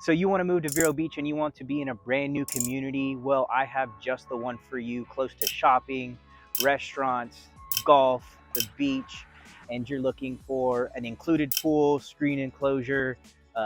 So you want to move to Vero Beach and you want to be in a brand new community? Well, I have just the one for you, close to shopping, restaurants, golf, the beach, and you're looking for an included pool, screen enclosure,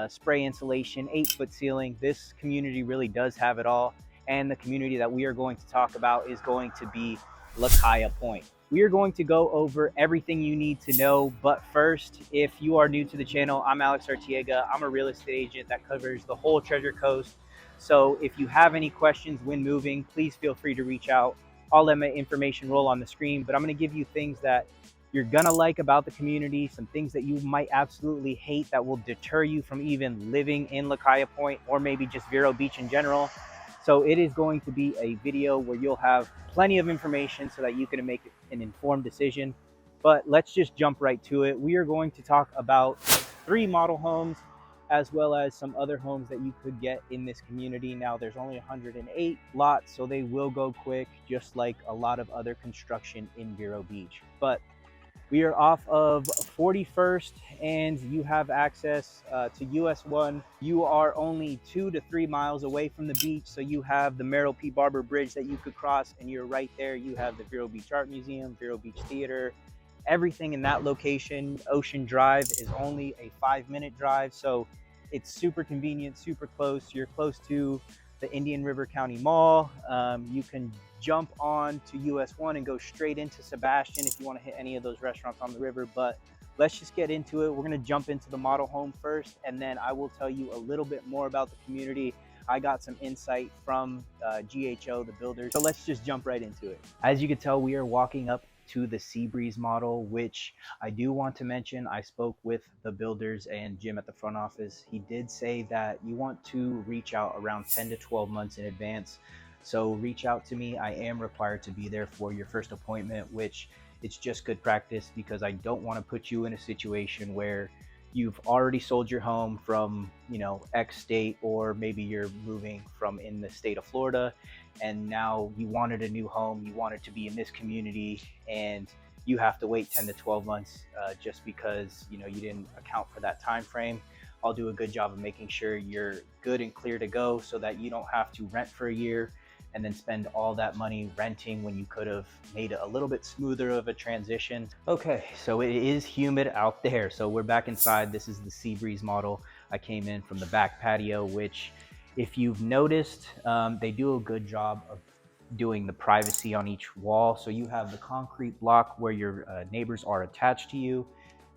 spray insulation, 8-foot ceiling. This community really does have it all. And the community that we are going to talk about is going to be Lucaya Pointe. We are going to go over everything you need to know, but first, if you are new to the channel, I'm Alex Artiega. I'm a real estate agent that covers the whole Treasure Coast. So if you have any questions when moving, please feel free to reach out. I'll let my information roll on the screen, but I'm going to give you things that you're going to like about the community, some things that you might absolutely hate that will deter you from even living in Lucaya Pointe or maybe just Vero Beach in general. So it is going to be a video where you'll have plenty of information so that you can make an informed decision. But let's just jump right to it. We are going to talk about 3 model homes as well as some other homes that you could get in this community. Now there's only 108 lots, so they will go quick, just like a lot of other construction in Vero Beach. But we are off of 41st and you have access to US 1. You are only 2 to 3 miles away from the beach. So you have the Merrill P. Barber Bridge that you could cross, and you're right there. You have the Vero Beach Art Museum, Vero Beach Theater, everything in that location. Ocean Drive is only a 5-minute drive. So it's super convenient, super close. You're close to the Indian River County Mall. You can jump on to US 1 and go straight into Sebastian if you want to hit any of those restaurants on the river. But let's just get into it. We're going to jump into the model home first, and then I will tell you a little bit more about the community. I got some insight from GHO, the builders. So let's just jump right into it. As you can tell, we are walking up to the Cyprus Model, which I do want to mention. I spoke with the builders and Jim at the front office. He did say that you want to reach out around 10 to 12 months in advance. So reach out to me. I am required to be there for your first appointment, which it's just good practice because I don't want to put you in a situation where you've already sold your home from, X state, or maybe you're moving from in the state of Florida and now you wanted a new home, you want it to be in this community, and you have to wait 10 to 12 months just because, you didn't account for that time frame. I'll do a good job of making sure you're good and clear to go so that you don't have to rent for a year and then spend all that money renting when you could have made it a little bit smoother of a transition. Okay, so it is humid out there. So we're back inside. This is the Cyprus Model. I came in from the back patio, which if you've noticed, they do a good job of doing the privacy on each wall. So you have the concrete block where your neighbors are attached to you.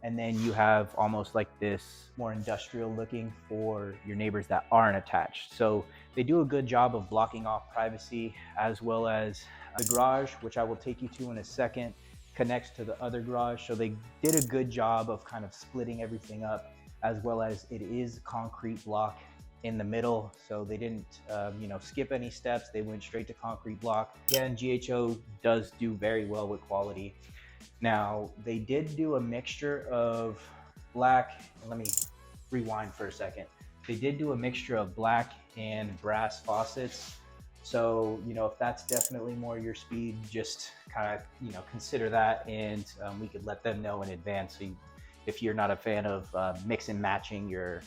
And then you have almost like this more industrial looking for your neighbors that aren't attached. So they do a good job of blocking off privacy, as well as the garage, which I will take you to in a second, connects to the other garage. So they did a good job of kind of splitting everything up, as well as it is concrete block in the middle. So they didn't, skip any steps. They went straight to concrete block. Again, GHO does do very well with quality. Now, they did do a mixture of black, let me rewind for a second. They did do a mixture of black and brass faucets. So, if that's definitely more your speed, just kind of, consider that, and we could let them know in advance. So if you're not a fan of mix and matching your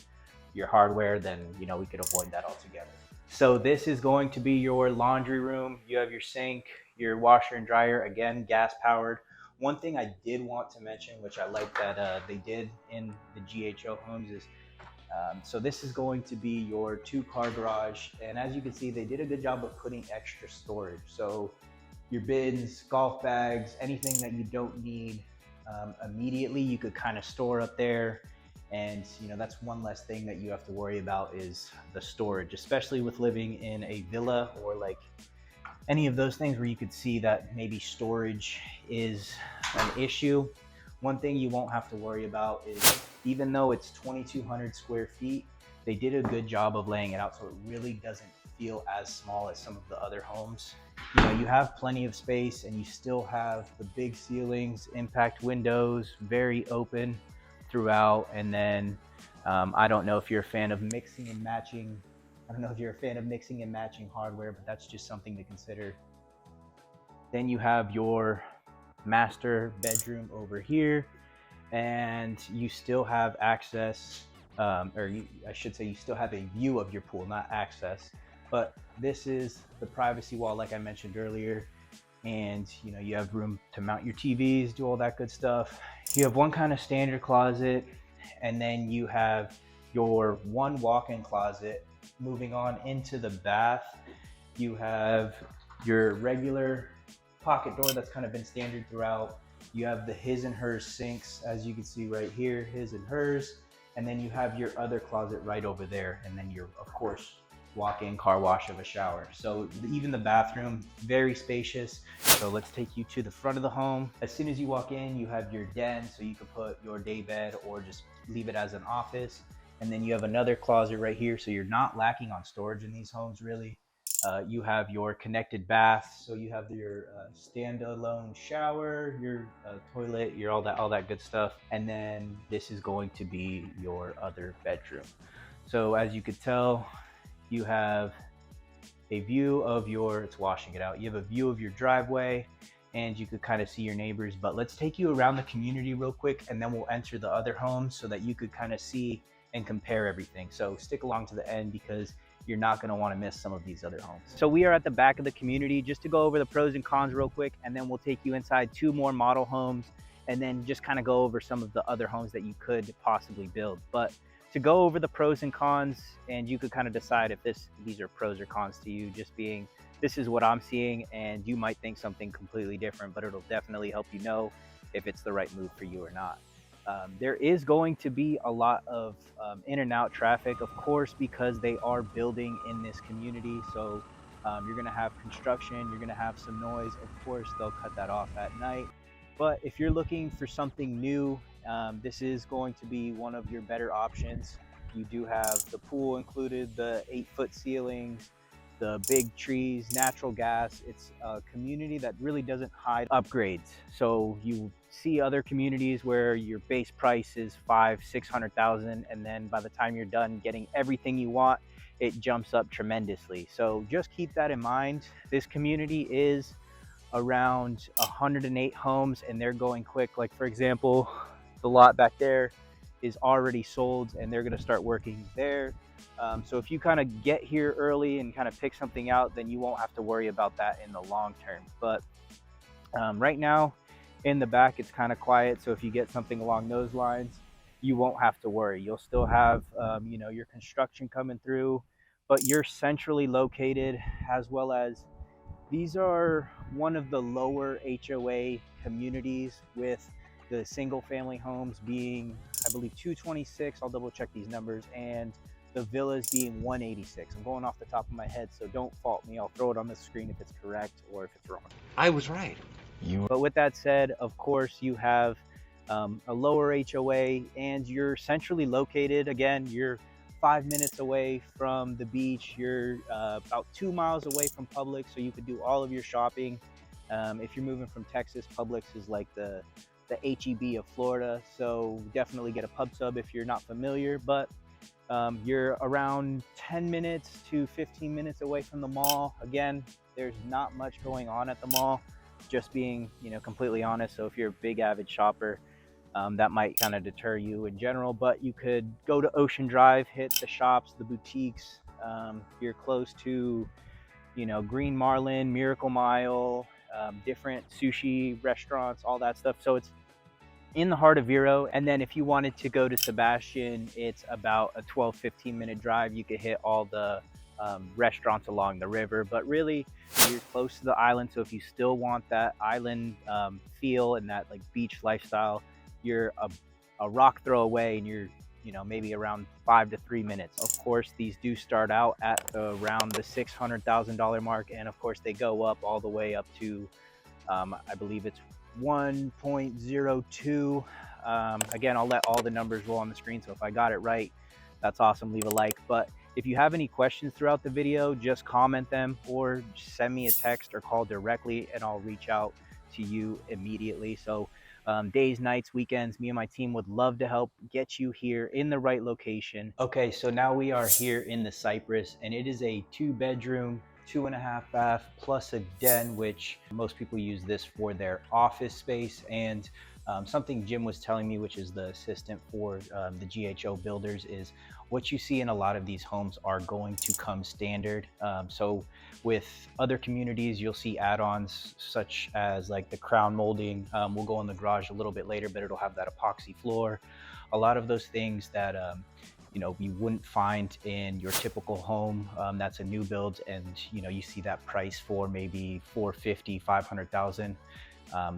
hardware, then, we could avoid that altogether. So this is going to be your laundry room. You have your sink, your washer and dryer, again, gas powered. One thing I did want to mention, which I like that they did in the GHO homes, is so this is going to be your 2-car garage. And as you can see, they did a good job of putting extra storage. So your bins, golf bags, anything that you don't need immediately, you could kind of store up there. And that's one less thing that you have to worry about, is the storage, especially with living in a villa or like any of those things where you could see that maybe storage is an issue. One thing you won't have to worry about is, even though it's 2,200 square feet, they did a good job of laying it out so it really doesn't feel as small as some of the other homes. You have plenty of space, and you still have the big ceilings, impact windows, very open throughout. And then I don't know if you're a fan of mixing and matching. I don't know if you're a fan of mixing and matching hardware, but that's just something to consider. Then you have your master bedroom over here, and you still have access I should say you still have a view of your pool, not access. But this is the privacy wall, like I mentioned earlier. And you have room to mount your TVs, do all that good stuff. You have one kind of standard closet, and then you have your one walk-in closet. Moving on into the bath, you have your regular pocket door that's kind of been standard throughout. You have the his and hers sinks, as you can see right here, his and hers. And then you have your other closet right over there. And then your, of course, walk-in car wash of a shower. So even the bathroom, very spacious. So let's take you to the front of the home. As soon as you walk in, you have your den, so you can put your day bed or just leave it as an office. And then you have another closet right here. So you're not lacking on storage in these homes, really. You have your connected bath, so you have your standalone shower, your toilet, your all that good stuff, and then this is going to be your other bedroom. So as you could tell, you have a view of your, it's washing it out, you have a view of your driveway, and you could kind of see your neighbors. But let's take you around the community real quick, and then we'll enter the other homes so that you could kind of see and compare everything. So stick along to the end, because you're not going to want to miss some of these other homes. So we are at the back of the community just to go over the pros and cons real quick, and then we'll take you inside 2 more model homes, and then just kind of go over some of the other homes that you could possibly build. But to go over the pros and cons, and you could kind of decide if these are pros or cons to you, just being this is what I'm seeing, and you might think something completely different, but it'll definitely help you know if it's the right move for you or not. There is going to be a lot of in and out traffic, of course, because they are building in this community. So you're going to have construction, you're going to have some noise. Of course, they'll cut that off at night. But if you're looking for something new, this is going to be one of your better options. You do have the pool included, the 8-foot ceilings, the big trees, natural gas. It's a community that really doesn't hide upgrades. So you see other communities where your base price is 500,000-600,000, and then by the time you're done getting everything you want, it jumps up tremendously. So just keep that in mind. This community is around 108 homes, and they're going quick. Like for example, the lot back there is already sold, and they're going to start working there. So if you kind of get here early and kind of pick something out, then you won't have to worry about that in the long term. But right now in the back, it's kind of quiet. So if you get something along those lines, you won't have to worry. You'll still have, your construction coming through, but you're centrally located, as well as these are one of the lower HOA communities, with the single family homes being, I believe, 226. I'll double check these numbers, and the villas being 186. I'm going off the top of my head, so don't fault me. I'll throw it on the screen if it's correct or if it's wrong. I was right. But with that said, of course, you have a lower HOA, and you're centrally located. Again, you're 5 minutes away from the beach. You're about 2 miles away from Publix, so you could do all of your shopping. If you're moving from Texas, Publix is like the HEB of Florida, so definitely get a pub sub if you're not familiar. But you're around 10 minutes to 15 minutes away from the mall. Again, there's not much going on at the mall, just being completely honest. So if you're a big avid shopper, that might kind of deter you in general. But you could go to Ocean Drive, hit the shops, the boutiques. You're close to Green Marlin, Miracle Mile, different sushi restaurants, all that stuff. So it's in the heart of Vero. And then if you wanted to go to Sebastian, it's about a 12-15 minute drive. You could hit all the restaurants along the river, but really you're close to the island. So if you still want that island feel and that like beach lifestyle, you're a rock throw away, and you're maybe around 5 to 3 minutes. Of course, these do start out at around the $600,000 mark, and of course they go up all the way up to I believe it's 1.02. Again, I'll let all the numbers roll on the screen, so if I got it right, that's awesome. Leave a like. But if you have any questions throughout the video, just comment them or send me a text or call directly, and I'll reach out to you immediately. So days, nights, weekends, me and my team would love to help get you here in the right location. Okay, so now we are here in the Cyprus, and it is a 2-bedroom, 2.5 bath plus a den, which most people use this for their office space. And Something Jim was telling me, which is the assistant for the GHO builders, is what you see in a lot of these homes are going to come standard. So with other communities, you'll see add-ons such as like the crown molding. We'll go in the garage a little bit later, but it'll have that epoxy floor. A lot of those things that you wouldn't find in your typical home that's a new build, and you see that price for maybe 450, 500,000.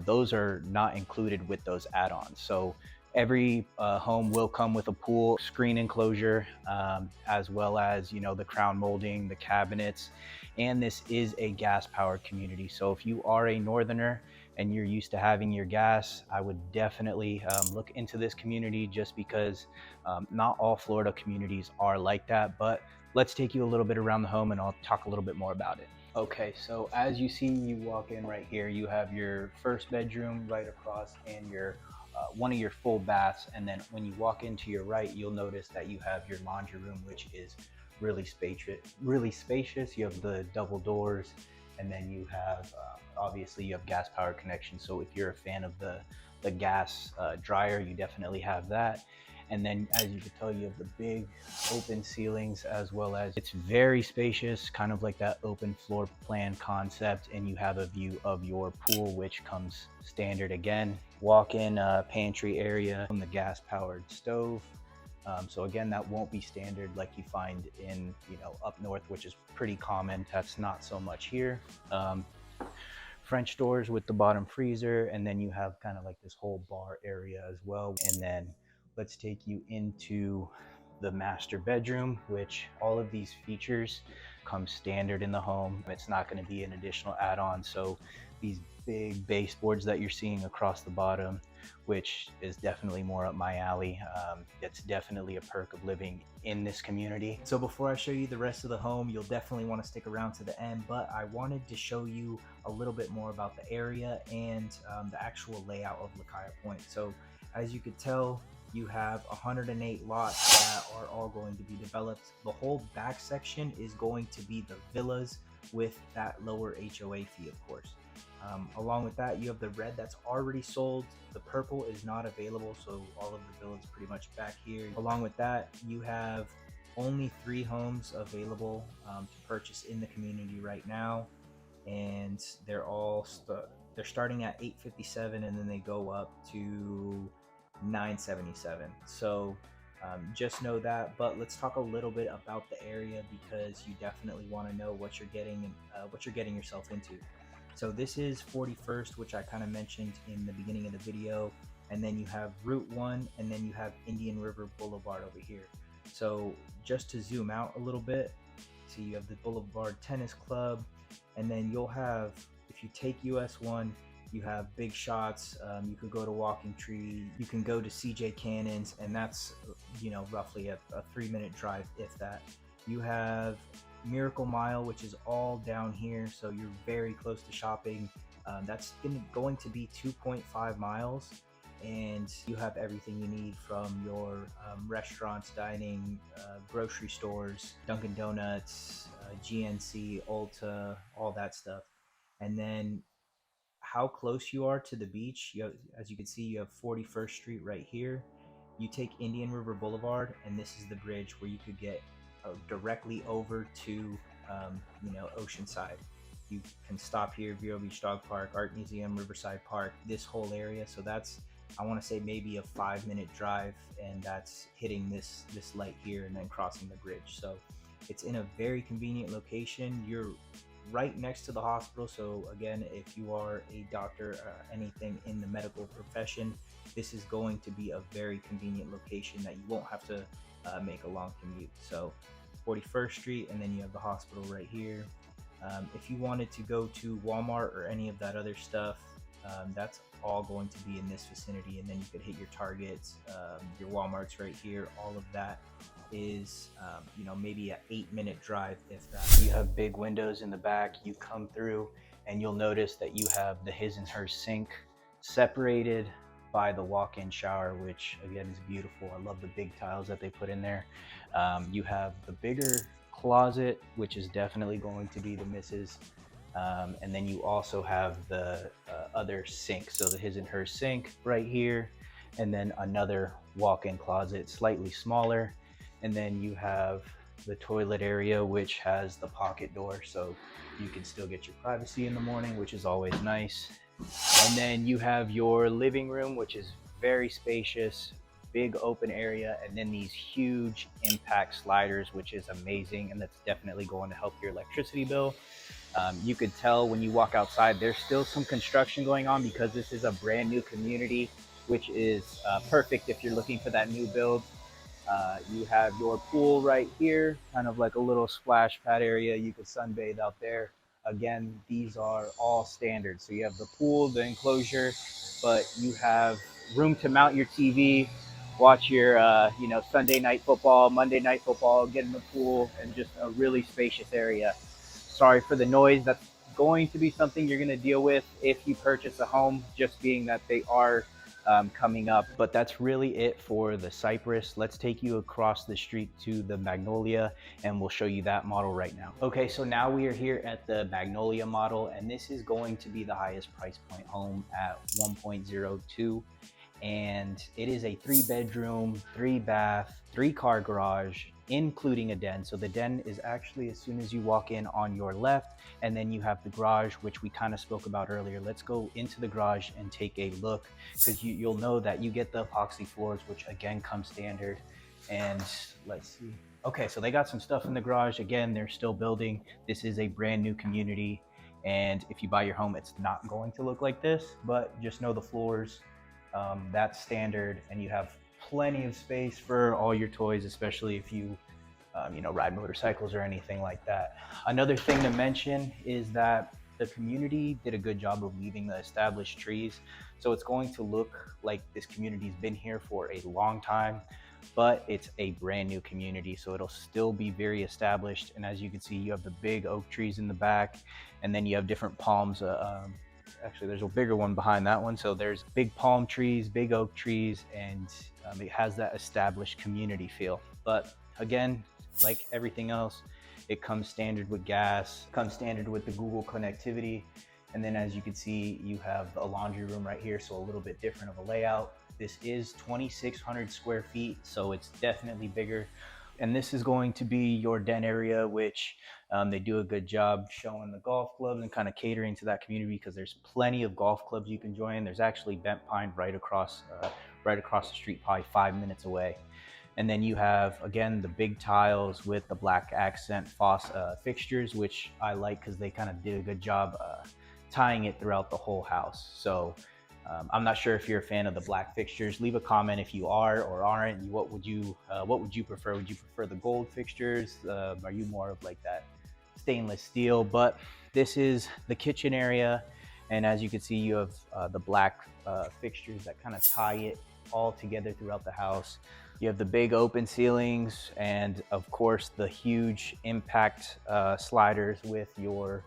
Those are not included with those add-ons. So every home will come with a pool, screen enclosure, as well as the crown molding, the cabinets. And this is a gas powered community, so if you are a northerner and you're used to having your gas, I would definitely look into this community, just because not all Florida communities are like that. But let's take you a little bit around the home and I'll talk a little bit more about it. Okay, so as you see, you walk in right here, you have your first bedroom right across, and your one of your full baths. And then when you walk into your right, you'll notice that you have your laundry room, which is really spacious. Really spacious. You have the double doors, and then you have obviously you have gas powered connection. So if you're a fan of the gas dryer, you definitely have that. And then, as you can tell, you have the big open ceilings, as well as it's very spacious, kind of like that open floor plan concept. And you have a view of your pool, which comes standard again. Walk-in pantry area from the gas powered stove. So again, that won't be standard like you find in up north, which is pretty common. That's not so much here. French doors with the bottom freezer, and then you have kind of like this whole bar area as well. And then let's take you into the master bedroom, which all of these features come standard in the home. It's not going to be an additional add-on. So these big baseboards that you're seeing across the bottom, which is definitely more up my alley. It's definitely a perk of living in this community. So before I show you the rest of the home, you'll definitely want to stick around to the end, but I wanted to show you a little bit more about the area and the actual layout of Lucaya Pointe. So as you could tell, you have 108 lots that are all going to be developed. The whole back section is going to be the villas with that lower HOA fee, of course. Along with that, you have the red that's already sold. The purple is not available, so all of the villas pretty much back here. Along with that, you have only 3 homes available to purchase in the community right now, and they're all they're starting at $857, and then they go up to $977. So just know that. But let's talk a little bit about the area, because you definitely want to know what you're getting yourself into. So this is 41st, which I kind of mentioned in the beginning of the video, and then you have Route 1, and then you have Indian River Boulevard over here. So just to zoom out a little bit, so you have the Boulevard Tennis Club, and then you'll have, if you take US 1, you have Big Shots. You could go to Walking Tree, you can go to CJ Cannons, and that's roughly a 3-minute drive, if that. You have Miracle Mile, which is all down here, so you're very close to shopping. That's going to be 2.5 miles, and you have everything you need from your restaurants, dining, grocery stores, Dunkin' Donuts, GNC, Ulta, all that stuff. And then how close you are to the beach, as you can see, you have 41st Street right here. You take Indian River Boulevard, and this is the bridge where you could get directly over to Oceanside. You can stop here, Vero Beach Dog Park, Art Museum, Riverside Park, this whole area. So that's, I want to say, maybe a 5-minute drive, and that's hitting this light here and then crossing the bridge. So it's in a very convenient location. You're right next to the hospital. So again, if you are a doctor or anything in the medical profession, this is going to be a very convenient location that you won't have to make a long commute. So 41st Street, and then you have the hospital right here. If you wanted to go to Walmart or any of that other stuff, that's all going to be in this vicinity, and then you could hit your Targets, your Walmarts right here. All of that is maybe an 8-minute drive, if that. You have big windows in the back. You come through and you'll notice that you have the his and her sink separated by the walk-in shower, which again is beautiful. I love the big tiles that they put in there. You have the bigger closet, which is definitely going to be the missus And then you also have the other sink, so the his and her sink right here, and then another walk-in closet, slightly smaller. And then you have the toilet area, which has the pocket door, so you can still get your privacy in the morning, which is always nice. And then you have your living room, which is very spacious, big open area, and then these huge impact sliders, which is amazing, and that's definitely going to help your electricity bill. You could tell when you walk outside, there's still some construction going on because this is a brand new community, which is perfect if you're looking for that new build. You have your pool right here, kind of like a little splash pad area. You could sunbathe out there. Again, these are all standard. So you have the pool, the enclosure, but you have room to mount your TV, watch your Sunday night football, Monday night football, get in the pool, and just a really spacious area. Sorry for the noise. That's going to be something you're going to deal with if you purchase a home, just being that they are coming up. But that's really it for the Cyprus. Let's take you across the street to the Magnolia, and we'll show you that model right now. Okay, so now we are here at the Magnolia model, and this is going to be the highest price point home at 1.02. And it is a 3-bedroom, 3-bath, 3-car garage, including a den. So the den is actually as soon as you walk in on your left, and then you have the garage, which we kind of spoke about earlier. Let's go into the garage and take a look, because you'll know that you get the epoxy floors, which again come standard. And let's see. Okay, so they got some stuff in the garage. Again, they're still building. This is a brand new community, and if you buy your home, it's not going to look like this, but just know the floors, that's standard, and you have plenty of space for all your toys, especially if you ride motorcycles or anything like that. Another thing to mention is that the community did a good job of leaving the established trees, so it's going to look like this community's been here for a long time, but it's a brand new community, so it'll still be very established. And as you can see, you have the big oak trees in the back, and then you have different palms. Actually, there's a bigger one behind that one. So there's big palm trees, big oak trees, and it has that established community feel. But again, like everything else, it comes standard with gas, comes standard with the Google connectivity. And then as you can see, you have a laundry room right here, so a little bit different of a layout. This is 2,600 square feet, so it's definitely bigger. And this is going to be your den area, which they do a good job showing the golf clubs and kind of catering to that community, because there's plenty of golf clubs you can join. There's actually Bent Pine right across the street, probably 5 minutes away. And then you have, again, the big tiles with the black accent fixtures, which I like because they kind of did a good job tying it throughout the whole house. So I'm not sure if you're a fan of the black fixtures. Leave a comment if you are or aren't. What would you prefer? Would you prefer the gold fixtures? Are you more of like that stainless steel? But this is the kitchen area, and as you can see, you have the black fixtures that kind of tie it all together throughout the house. You have the big open ceilings, and of course the huge impact sliders with your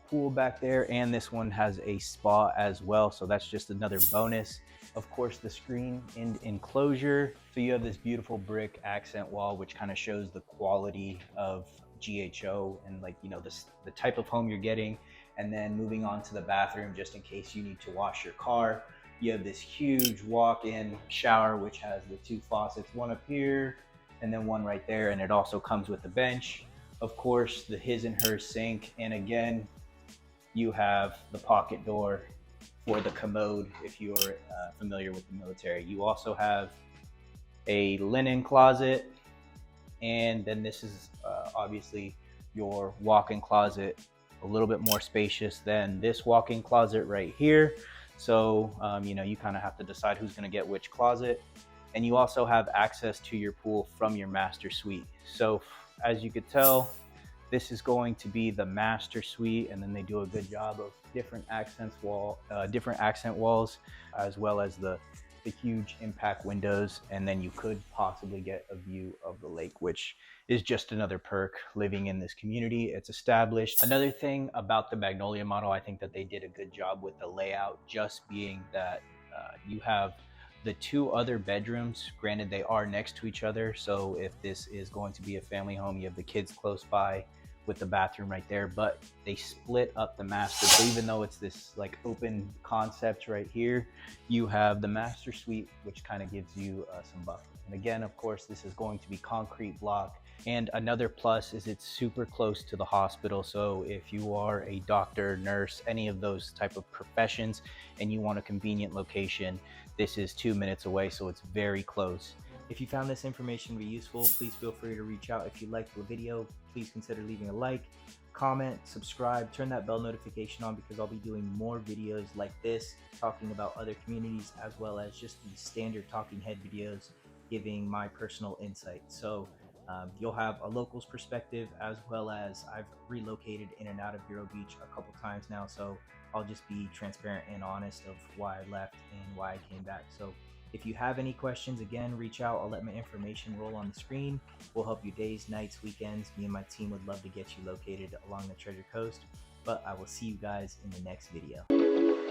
pool back there. And this one has a spa as well, so that's just another bonus. Of course, the screen and enclosure. So you have this beautiful brick accent wall, which kind of shows the quality of GHO and the type of home you're getting. And then moving on to the bathroom, just in case you need to wash your car, you have this huge walk-in shower, which has the 2 faucets, one up here and then one right there. And it also comes with a bench. Of course, the his and her sink. And again, you have the pocket door for the commode if you're familiar with the military. You also have a linen closet. And then this is obviously your walk-in closet, a little bit more spacious than this walk-in closet right here. So, you kind of have to decide who's going to get which closet. And you also have access to your pool from your master suite. So as you could tell, this is going to be the master suite, and then they do a good job of different accent walls, as well as the huge impact windows. And then you could possibly get a view of the lake, which is just another perk living in this community. It's established. Another thing about the Magnolia model, I think that they did a good job with the layout, just being that you have the 2 other bedrooms. Granted, they are next to each other, so if this is going to be a family home, you have the kids close by, with the bathroom right there, but they split up the master. So even though it's this like open concept right here, you have the master suite, which kind of gives you some buffer. And again, of course, this is going to be concrete block. And another plus is it's super close to the hospital. So if you are a doctor, nurse, any of those type of professions, and you want a convenient location, this is 2 minutes away. So it's very close. If you found this information to be useful, please feel free to reach out. If you liked the video, please consider leaving a like, comment, subscribe, turn that bell notification on, because I'll be doing more videos like this, talking about other communities, as well as just the standard talking head videos, giving my personal insight. So you'll have a local's perspective, as well as I've relocated in and out of Vero Beach a couple times now. So I'll just be transparent and honest of why I left and why I came back. So if you have any questions, again, reach out. I'll let my information roll on the screen. We'll help you days, nights, weekends. Me and my team would love to get you located along the Treasure Coast. But I will see you guys in the next video.